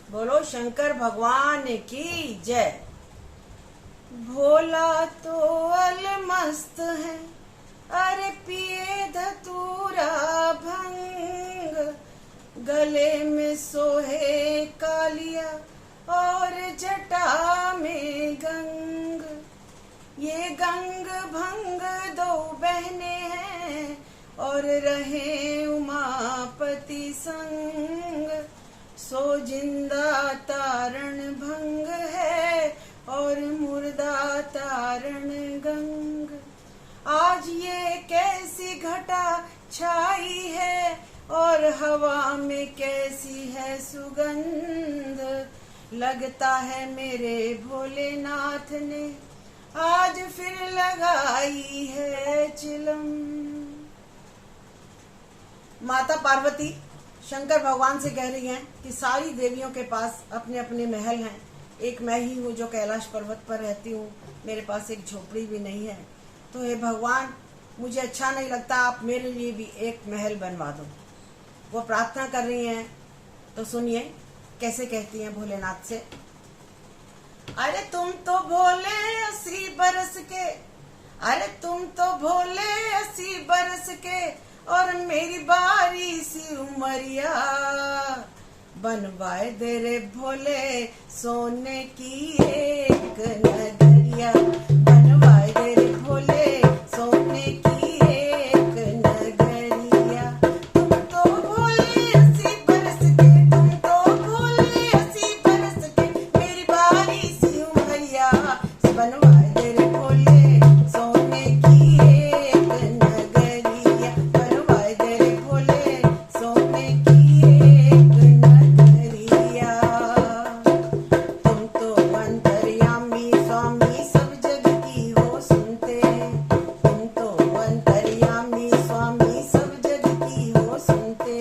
बोलो शंकर भगवान की जय। भोला तो अलमस्त है, अरे पिए धतूरा भंग, गले में सोहे कालिया और जटा में गंग। ये गंग भंग दो बहने हैं और रहे उमापति संग। सो जिंदा तारण भंग है और मुर्दा तारण गंग। आज ये कैसी घटा छाई है और हवा में कैसी है सुगंध। लगता है मेरे भोलेनाथ ने आज फिर लगाई है चिलम। माता पार्वती शंकर भगवान से कह रही हैं कि सारी देवियों के पास अपने अपने महल हैं, एक मैं ही हूँ जो कैलाश पर्वत पर रहती हूँ, मेरे पास एक झोपड़ी भी नहीं है। तो हे भगवान, मुझे अच्छा नहीं लगता, आप मेरे लिए भी एक महल बनवा दो। वो प्रार्थना कर रही हैं, तो सुनिए कैसे कहती हैं भोलेनाथ से। अरे तुम तो भोले 80 बरस के, अरे तुम तो भोले 80 बरस के और मेरी बारी सी उमरिया। बनवाए दे रे भोले सोने की एक नगरिया। बनवाए दे रे भोले सोने की एक नगरिया। तुम तो भोले 80 बरस के, तुम तो भोले 80 बरस के, मेरी बारी सी उमरिया। बनवाए दे रे भोले सोने की एक नगरिया। बनवाए दे रे भोले सोने की एक नगरिया। तुम तो अंतर्यामी स्वामी सब जग की हो सुनते। तुम तो अंतर्यामी स्वामी सब जग की हो सुनते।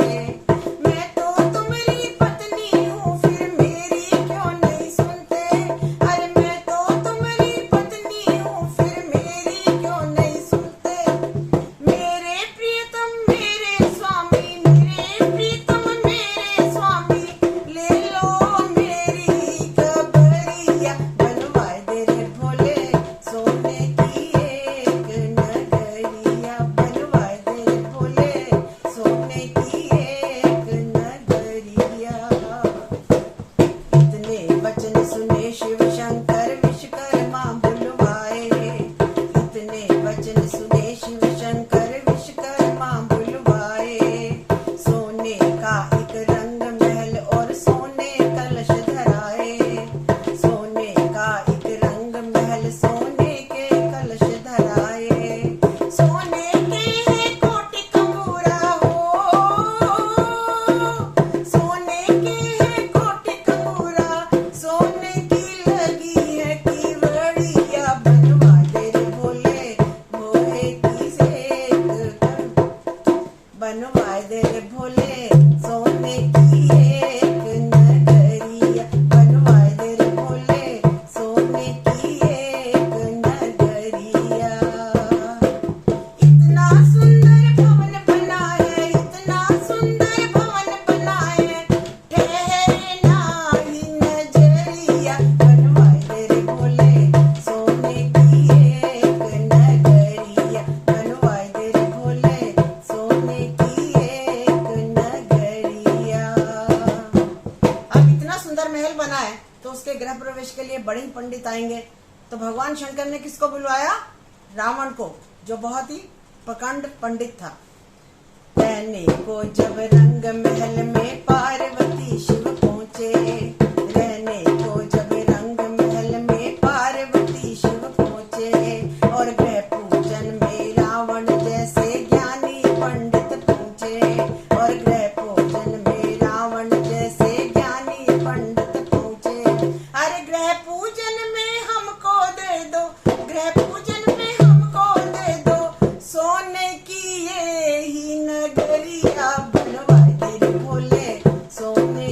मैं तो तुम्हारी पत्नी हूँ, फिर मेरी क्यों नहीं सुनते। अरे मैं तो तुम्हारी पत्नी हूँ, फिर मेरी क्यों नहीं सुनते। मेरे प्रियतम मेरे स्वामी, मेरे प्रियतम मेरे स्वामी, ले लो मेरी खबरिया। बनवाए दे रे भोले सोने की एक नगरिया। बनवाए दे रे भोले सोने की एक नगरिया। इतने वचन सुने शिव शंकर विश्वकर्मा बुलवाए। इतने वचन सुने शिव शंकर विश्वकर्मा बुलवाए। सोने का एक रंग महल और सोने कलश धराए। सोने का एक रंग महल सोने के कलश धराए। सोने के है कोटि कमूरा हो, सोने के है कोटि कमूरा, सोने की लगी है कीवड़िया। बनवा दे रे भोले मोहे की सेक कर। बनवाए दे रे भोले सोने की एक नगरिया। बनवाए दे रे भोले सोने की एक नगरिया। इतना सुंदर भवन बना है, इतना सुंदर भवन बना है, ठहरे नाही नजरिया। बनवाए दे रे भोले सोने की एक नगरिया। बनवाए दे रे भोले सोने की एक नगरिया। अब इतना सुंदर महल बना है तो उसके गृह प्रवेश के लिए बड़े ही पंडित आएंगे। तो भगवान शंकर ने किसको बुलवाया? रावण को, जो बहुत ही प्रकांड पंडित था। रहने को जब रंग महल में पार्वती शिव पहुंचे। रहने को जब रंग महल में पार्वती शिव पहुंचे। और गृह पूजन में रावण जैसे ज्ञानी पंडित पहुंचे। और गृह पूजन में रावण जैसे ज्ञानी पंडित पहुंचे। अरे गृह पूजन में हमको दे दो, गृह पूजन में हमको दे दो, सोने की ये ही नगरिया। बनवाए दे रे भोले सोने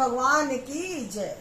भगवान की जय।